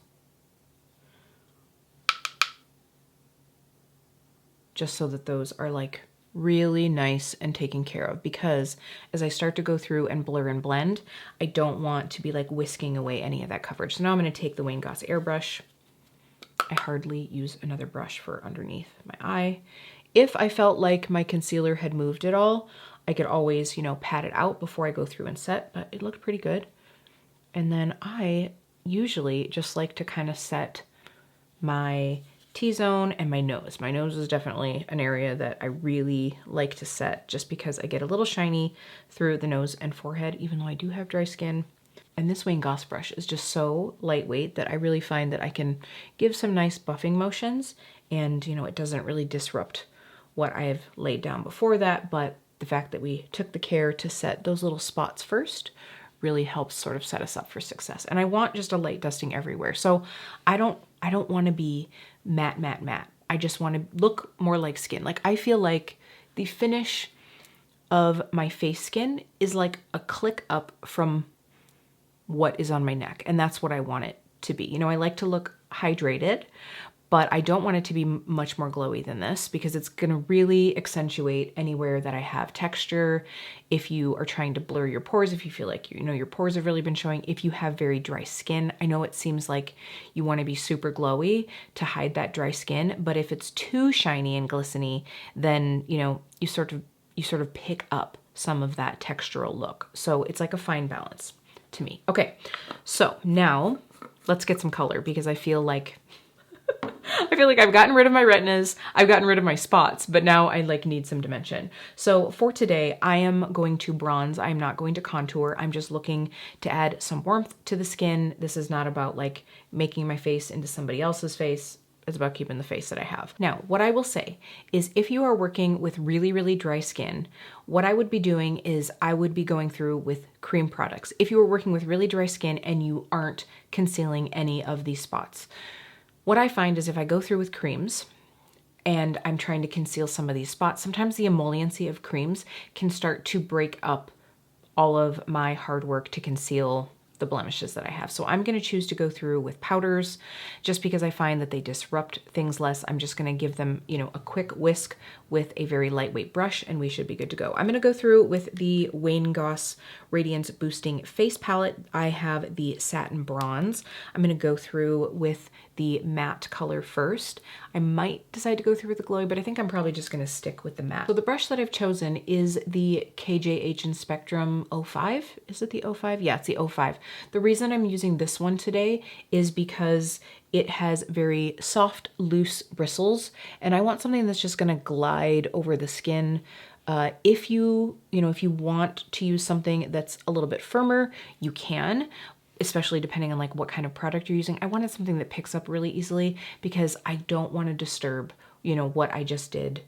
just so that those are like really nice and taken care of, because as I start to go through and blur and blend, I don't want to be like whisking away any of that coverage. So now I'm going to take the Wayne Goss airbrush. I hardly use another brush for underneath my eye. If I felt like my concealer had moved at all, I could always, you know, pat it out before I go through and set, but it looked pretty good. And then I usually just like to kind of set my T-zone and my nose. My nose is definitely an area that I really like to set, just because I get a little shiny through the nose and forehead, even though I do have dry skin. And this Wayne Goss brush is just so lightweight that I really find that I can give some nice buffing motions, and, you know, it doesn't really disrupt what I've laid down before that. But the fact that we took the care to set those little spots first really helps sort of set us up for success. And I want just a light dusting everywhere. So I don't want to be matte, matte, matte. I just want to look more like skin. Like, I feel like the finish of my face skin is like a click up from what is on my neck. And that's what I want it to be. You know, I like to look hydrated, but I don't want it to be much more glowy than this, because it's going to really accentuate anywhere that I have texture. If you are trying to blur your pores, if you feel like, you know, your pores have really been showing, if you have very dry skin, I know it seems like you want to be super glowy to hide that dry skin, but if it's too shiny and glistening, then, you know, you sort of pick up some of that textural look. So it's like a fine balance to me. Okay, so now let's get some color, because I feel like I've gotten rid of my retinas, I've gotten rid of my spots, but now I like need some dimension. So for today, I am going to bronze. I'm not going to contour. I'm just looking to add some warmth to the skin. This is not about like making my face into somebody else's face. It's about keeping the face that I have. Now, what I will say is, if you are working with really, really dry skin, what I would be doing is I would be going through with cream products. If you are working with really dry skin and you aren't concealing any of these spots, what I find is if I go through with creams and I'm trying to conceal some of these spots, sometimes the emolliency of creams can start to break up all of my hard work to conceal the blemishes that I have. So I'm going to choose to go through with powders, just because I find that they disrupt things less. I'm just going to give them, you know, a quick whisk with a very lightweight brush, and we should be good to go. I'm going to go through with the Wayne Goss Radiance Boosting Face Palette. I have the Satin Bronze. I'm going to go through with the matte color first. I might decide to go through with the glowy, but I think I'm probably just going to stick with the matte. So the brush that I've chosen is the KJH and Spectrum 05. Is it the 05? Yeah, it's the 05. The reason I'm using this one today is because it has very soft, loose bristles, and I want something that's just going to glide over the skin. If you want to use something that's a little bit firmer, you can, especially depending on like what kind of product you're using. I wanted something that picks up really easily, because I don't want to disturb, you know, what I just did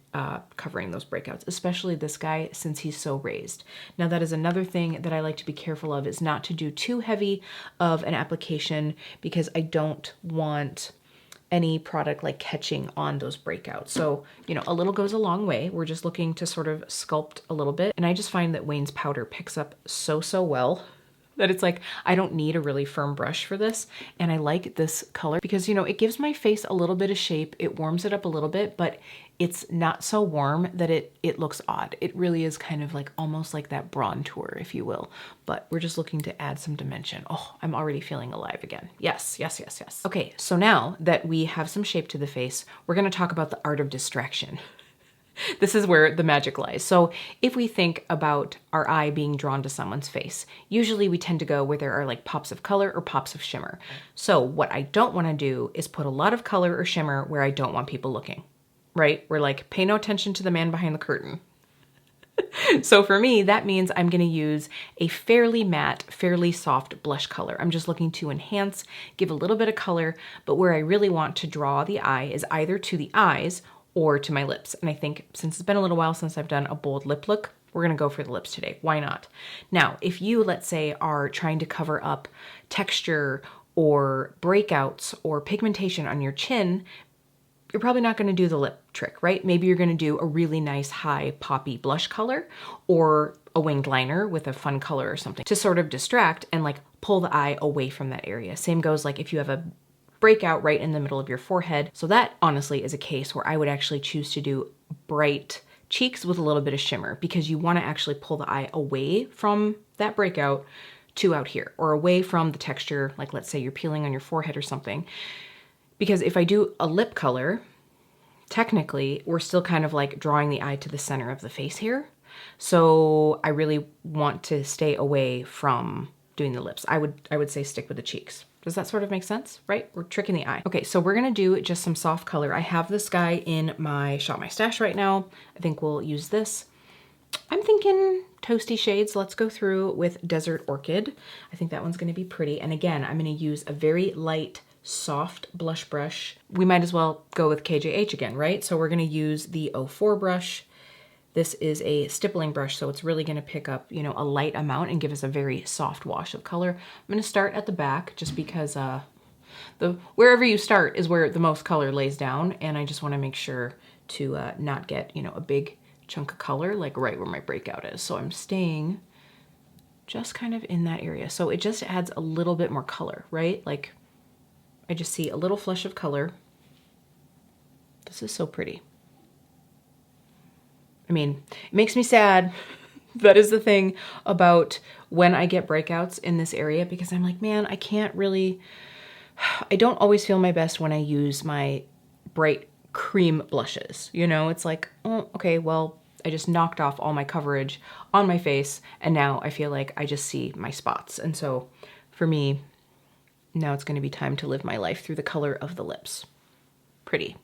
covering those breakouts, especially this guy, since he's so raised. Now, that is another thing that I like to be careful of, is not to do too heavy of an application, because I don't want any product like catching on those breakouts. So, you know, a little goes a long way. We're just looking to sort of sculpt a little bit. And I just find that Wayne's powder picks up so well that it's like, I don't need a really firm brush for this. And I like this color because, you know, it gives my face a little bit of shape. It warms it up a little bit, but it's not so warm that it looks odd. It really is kind of like almost like that bronzer, if you will. But we're just looking to add some dimension. Oh, I'm already feeling alive again. Yes, yes, yes, yes. Okay, so now that we have some shape to the face, we're gonna talk about the art of distraction. This is where the magic lies. So if we think about our eye being drawn to someone's face, usually we tend to go where there are like pops of color or pops of shimmer. So what I don't want to do is put a lot of color or shimmer where I don't want people looking, right? We're like, pay no attention to the man behind the curtain. So for me, that means I'm going to use a fairly matte, fairly soft blush color. I'm just looking to enhance, give a little bit of color, but where I really want to draw the eye is either to the eyes or to my lips. And I think since it's been a little while since I've done a bold lip look, we're gonna go for the lips today. Why not? Now, if you, let's say, are trying to cover up texture or breakouts or pigmentation on your chin, you're probably not gonna do the lip trick, right? Maybe you're gonna do a really nice high poppy blush color or a winged liner with a fun color or something to sort of distract and like pull the eye away from that area. Same goes like if you have a breakout right in the middle of your forehead. So that honestly is a case where I would actually choose to do bright cheeks with a little bit of shimmer because you want to actually pull the eye away from that breakout to out here or away from the texture, like let's say you're peeling on your forehead or something. Because if I do a lip color, technically we're still kind of like drawing the eye to the center of the face here. So I really want to stay away from doing the lips. I would say stick with the cheeks. Does that sort of make sense, right? We're tricking the eye. Okay, so we're gonna do just some soft color. I have this guy in my Shop My Stash right now. I think we'll use this. I'm thinking toasty shades. Let's go through with Desert Orchid. I think that one's gonna be pretty. And again, I'm gonna use a very light, soft blush brush. We might as well go with KJH again, right? So we're gonna use the 04 brush. This is a stippling brush, so it's really gonna pick up, you know, a light amount and give us a very soft wash of color. I'm gonna start at the back just because wherever you start is where the most color lays down, and I just wanna make sure to not get, you know, a big chunk of color like right where my breakout is. So I'm staying just kind of in that area. So it just adds a little bit more color, right? Like I just see a little flush of color. This is so pretty. I mean, it makes me sad. That is the thing about when I get breakouts in this area because I'm like, man, I don't always feel my best when I use my bright cream blushes. You know, it's like, oh, okay, well, I just knocked off all my coverage on my face and now I feel like I just see my spots. And so for me, now it's gonna be time to live my life through the color of the lips. Pretty.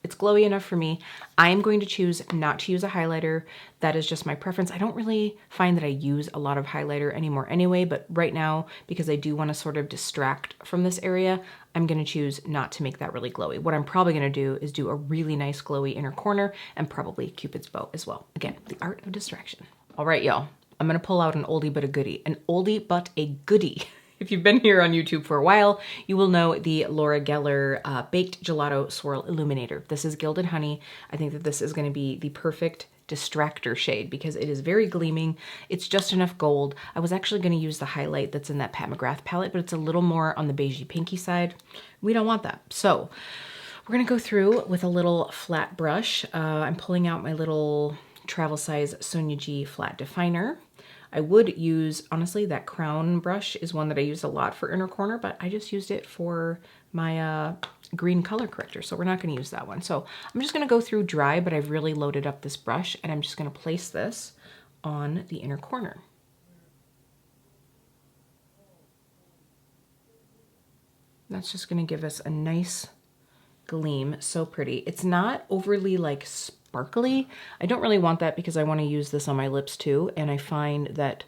It's glowy enough for me. I am going to choose not to use a highlighter. That is just my preference. I don't really find that I use a lot of highlighter anymore anyway, but right now, because I do want to sort of distract from this area, I'm going to choose not to make that really glowy. What I'm probably going to do is do a really nice glowy inner corner and probably Cupid's bow as well. Again, the art of distraction. All right, y'all. I'm going to pull out an oldie but a goodie. An oldie but a goodie. If you've been here on YouTube for a while, you will know the Laura Geller Baked Gelato Swirl Illuminator. This is Gilded Honey. I think that this is going to be the perfect distractor shade because it is very gleaming. It's just enough gold. I was actually going to use the highlight that's in that Pat McGrath palette, but it's a little more on the beigey pinky side. We don't want that. So we're going to go through with a little flat brush. I'm pulling out my little travel size Sonia G flat definer. I would use, honestly, that crown brush is one that I use a lot for inner corner, but I just used it for my green color corrector, so we're not going to use that one. So I'm just going to go through dry, but I've really loaded up this brush, and I'm just going to place this on the inner corner. That's just going to give us a nice gleam. So pretty. It's not overly like sparkly. I don't really want that because I want to use this on my lips too, and I find that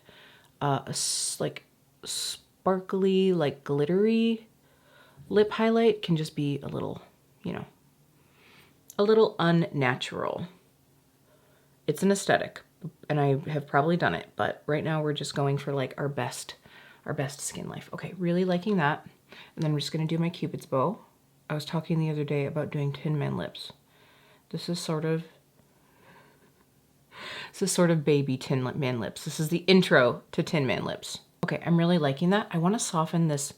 like sparkly, like glittery lip highlight can just be a little, you know, a little unnatural. It's an aesthetic, and I have probably done it, but right now we're just going for like our best skin life. Okay, really liking that. And then we're just going to do my Cupid's bow. I was talking the other day about doing Tin Man lips. This is sort of baby Tin Man lips. This is the intro to Tin Man lips. Okay, I'm really liking that. I want to soften this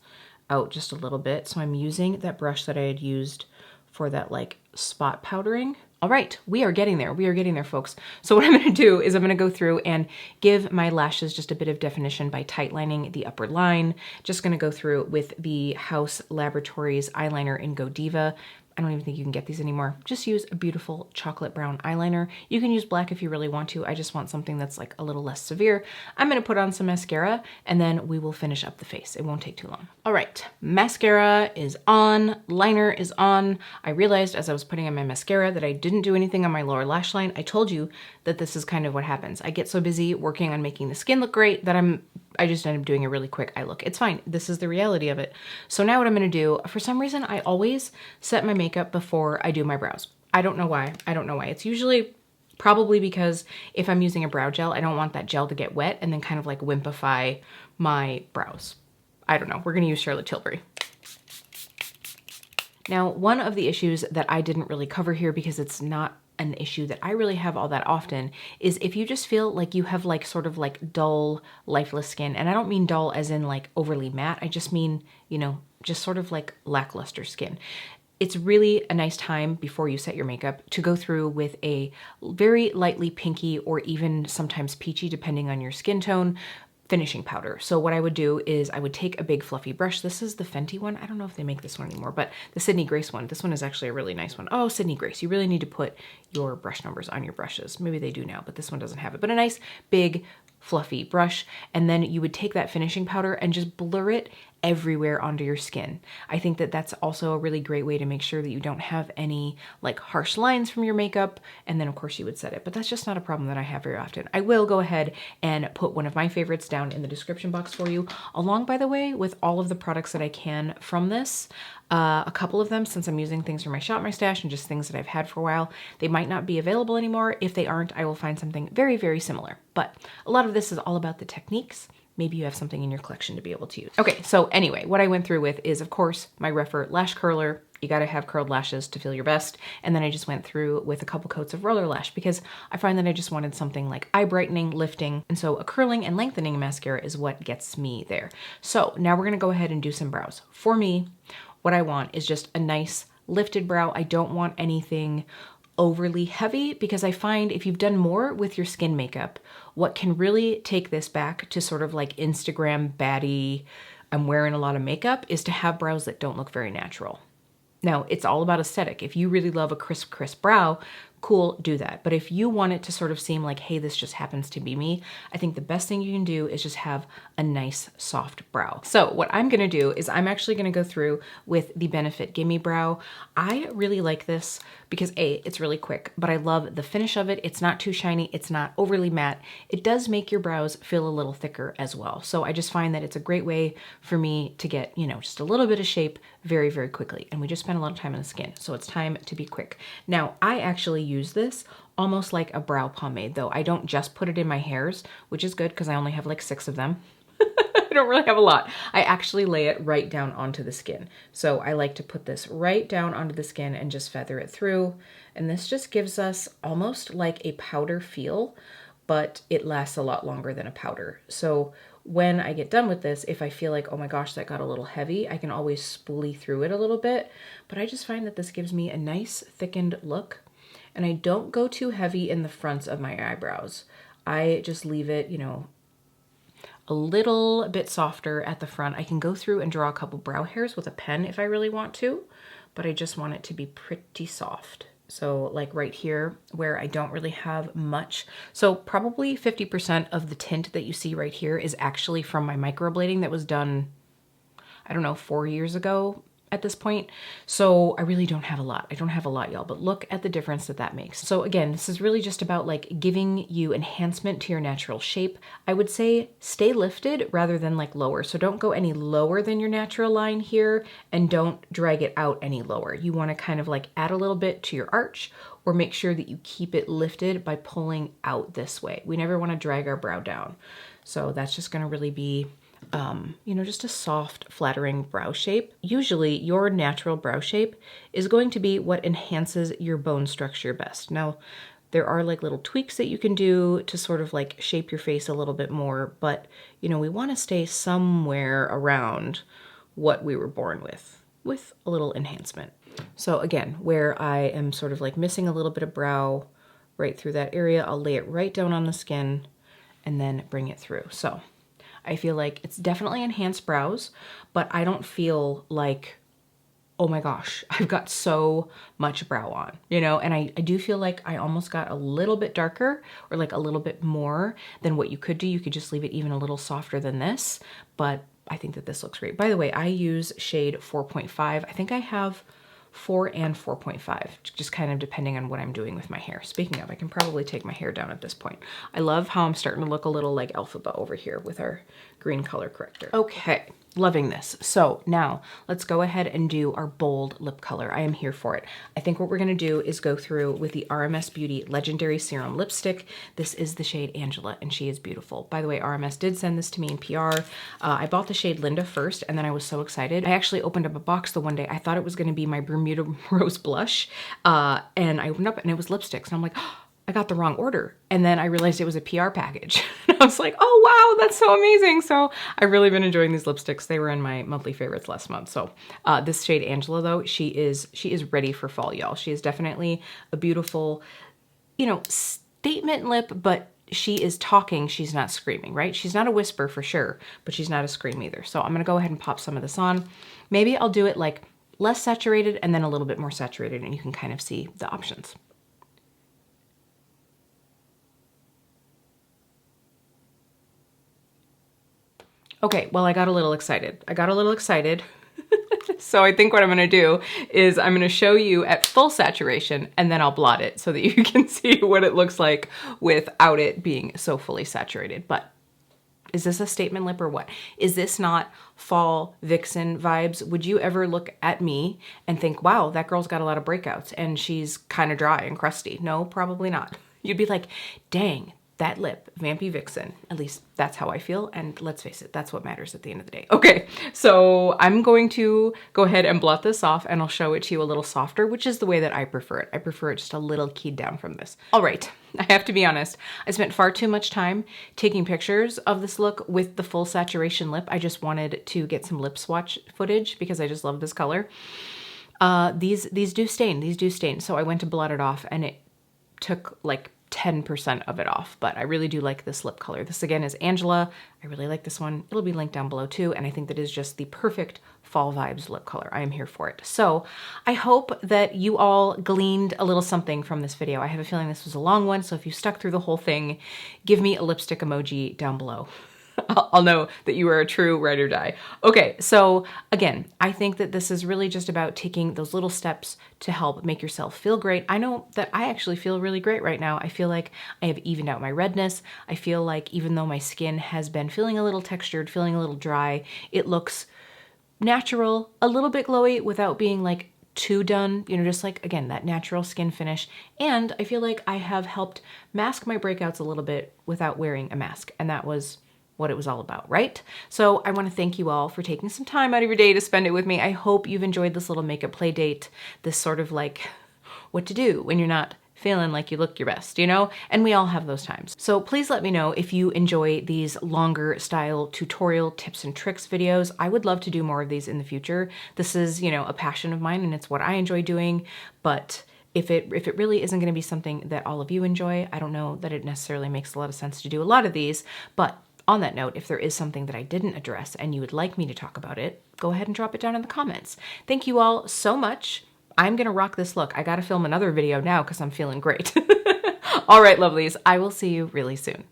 out just a little bit. So I'm using that brush that I had used for that like spot powdering. All right, we are getting there. We are getting there, folks. So what I'm going to do is I'm going to go through and give my lashes just a bit of definition by tightlining the upper line. Just going to go through with the Haus Laboratories eyeliner in Go Diva. I don't even think you can get these anymore. Just use a beautiful chocolate brown eyeliner. You can use black if you really want to. I just want something that's like a little less severe. I'm gonna put on some mascara and then we will finish up the face. It won't take too long. All right, mascara is on, liner is on. I realized as I was putting on my mascara that I didn't do anything on my lower lash line. I told you that this is kind of what happens. I get so busy working on making the skin look great that I just end up doing a really quick eye look. It's fine. This is the reality of it. So now what I'm gonna do, for some reason, I always set my makeup before I do my brows. I don't know why. I don't know why. It's usually probably because if I'm using a brow gel, I don't want that gel to get wet and then kind of like wimpify my brows. I don't know. We're gonna use Charlotte Tilbury. Now, one of the issues that I didn't really cover here because it's not an issue that I really have all that often is if you just feel like you have like sort of like dull, lifeless skin. And I don't mean dull as in like overly matte. I just mean, you know, just sort of like lackluster skin. It's really a nice time before you set your makeup to go through with a very lightly pinky or even sometimes peachy, depending on your skin tone, finishing powder. So what I would do is I would take a big fluffy brush. This is the Fenty one. I don't know if they make this one anymore, but the Sydney Grace one. This one is actually a really nice one. Oh, Sydney Grace. You really need to put your brush numbers on your brushes. Maybe they do now, but this one doesn't have it. But a nice big fluffy brush. And then you would take that finishing powder and just blur it everywhere onto your skin. I think that that's also a really great way to make sure that you don't have any like harsh lines from your makeup. And then of course you would set it, but that's just not a problem that I have very often. I will go ahead and put one of my favorites down in the description box for you, along by the way with all of the products that I can from this. A couple of them, since I'm using things from my Shop My Stash and just things that I've had for a while, they might not be available anymore. If they aren't, I will find something very, very similar. But a lot of this is all about the techniques. Maybe you have something in your collection to be able to use. Okay, so anyway, what I went through with is, of course, my Rephr lash curler. You gotta have curled lashes to feel your best. And then I just went through with a couple coats of roller lash because I find that I just wanted something like eye brightening, lifting. And so a curling and lengthening mascara is what gets me there. So now we're gonna go ahead and do some brows. For me, what I want is just a nice lifted brow. I don't want anything overly heavy because I find if you've done more with your skin makeup, what can really take this back to sort of like Instagram baddie, I'm wearing a lot of makeup, is to have brows that don't look very natural. Now, it's all about aesthetic. If you really love a crisp brow, cool, do that. But if you want it to sort of seem like, hey, this just happens to be me, I think the best thing you can do is just have a nice soft brow. So what I'm gonna do is I'm actually gonna go through with the Benefit Gimme Brow. I really like this because A, it's really quick, but I love the finish of it. It's not too shiny, it's not overly matte. It does make your brows feel a little thicker as well. So I just find that it's a great way for me to get, you know, just a little bit of shape very, very quickly. And we just spend a lot of time on the skin, so it's time to be quick. Now, I actually use this almost like a brow pomade, though. I don't just put it in my hairs, which is good because I only have like 6 of them. I don't really have a lot. I actually lay it right down onto the skin. So I like to put this right down onto the skin and just feather it through. And this just gives us almost like a powder feel, but it lasts a lot longer than a powder. So when I get done with this, if I feel like, oh my gosh, that got a little heavy, I can always spoolie through it a little bit. But I just find that this gives me a nice thickened look. And I don't go too heavy in the fronts of my eyebrows. I just leave it, you know, a little bit softer at the front. I can go through and draw a couple brow hairs with a pen if I really want to, but I just want it to be pretty soft. So like right here where I don't really have much. So probably 50% of the tint that you see right here is actually from my microblading that was done, I don't know, 4 years ago at this point. So I really don't have a lot. I don't have a lot, y'all, but look at the difference that that makes. So again, this is really just about like giving you enhancement to your natural shape. I would say stay lifted rather than like lower. So don't go any lower than your natural line here and don't drag it out any lower. You want to kind of like add a little bit to your arch or make sure that you keep it lifted by pulling out this way. We never want to drag our brow down. So that's just going to really be you know, just a soft, flattering brow shape. Usually your natural brow shape is going to be what enhances your bone structure best. Now, there are like little tweaks that you can do to sort of like shape your face a little bit more, but you know, we want to stay somewhere around what we were born with a little enhancement. So again, where I am sort of like missing a little bit of brow right through that area, I'll lay it right down on the skin and then bring it through. So I feel like it's definitely enhanced brows, but I don't feel like oh my gosh, I've got so much brow on, you know, and I do feel like I almost got a little bit darker, or like a little bit more than what you could do. You could just leave it even a little softer than this, but I think that this looks great. By the way, I use shade 4.5. I think I have 4 and 4.5, just kind of depending on what I'm doing with my hair. Speaking of, I can probably take my hair down at this point. I love how I'm starting to look a little like Elphaba over here with our green color corrector. Okay, loving this. So now let's go ahead and do our bold lip color. I am here for it. I think what we're gonna do is go through with the RMS Beauty Legendary Serum Lipstick. This is the shade Angela, and she is beautiful. By the way, RMS did send this to me in PR. I bought the shade Linda first, and then I was so excited. I actually opened up a box the one day. I thought it was gonna be my Bermuda Rose blush, and I opened up and it was lipsticks, and I'm like, oh, I got the wrong order. And then I realized it was a PR package. I was like, oh wow, that's so amazing. So I've really been enjoying these lipsticks. They were in my monthly favorites last month. So this shade Angela though, she is ready for fall, y'all. She is definitely a beautiful, you know, statement lip, but she is talking, she's not screaming, right? She's not a whisper for sure, but she's not a scream either. So I'm gonna go ahead and pop some of this on. Maybe I'll do it like less saturated and then a little bit more saturated, and you can kind of see the options. Okay, well, I got a little excited. So I think what I'm gonna do is I'm gonna show you at full saturation, and then I'll blot it so that you can see what it looks like without it being so fully saturated. But is this a statement lip or what? Is this not fall vixen vibes? Would you ever look at me and think, wow, that girl's got a lot of breakouts and she's kind of dry and crusty? No, probably not. You'd be like, dang, that lip, Vampy Vixen. At least that's how I feel, and let's face it, that's what matters at the end of the day. Okay, so I'm going to go ahead and blot this off, and I'll show it to you a little softer, which is the way that I prefer it. I prefer it just a little keyed down from this. All right, I have to be honest, I spent far too much time taking pictures of this look with the full saturation lip. I just wanted to get some lip swatch footage because I just love this color. These do stain, so I went to blot it off, and it took like 10% of it off, but I really do like this lip color. This again is Angela. I really like this one. It'll be linked down below too, and I think that is just the perfect fall vibes lip color. I am here for it. So I hope that you all gleaned a little something from this video. I have a feeling this was a long one, so if you stuck through the whole thing, give me a lipstick emoji down below. I'll know that you are a true ride or die. Okay, so again, I think that this is really just about taking those little steps to help make yourself feel great. I know that I actually feel really great right now. I feel like I have evened out my redness. I feel like even though my skin has been feeling a little textured, feeling a little dry, it looks natural, a little bit glowy without being like too done, you know, just like, again, that natural skin finish. And I feel like I have helped mask my breakouts a little bit without wearing a mask. And that was what it was all about, right? So I want to thank you all for taking some time out of your day to spend it with me. I hope you've enjoyed this little makeup play date, this sort of like what to do when you're not feeling like you look your best, you know? And we all have those times. So please let me know if you enjoy these longer style tutorial tips and tricks videos. I would love to do more of these in the future. This is, you know, a passion of mine and it's what I enjoy doing, but if it really isn't going to be something that all of you enjoy, I don't know that it necessarily makes a lot of sense to do a lot of these. But on that note, if there is something that I didn't address and you would like me to talk about it, go ahead and drop it down in the comments. Thank you all so much. I'm gonna rock this look. I gotta film another video now because I'm feeling great. All right, lovelies, I will see you really soon.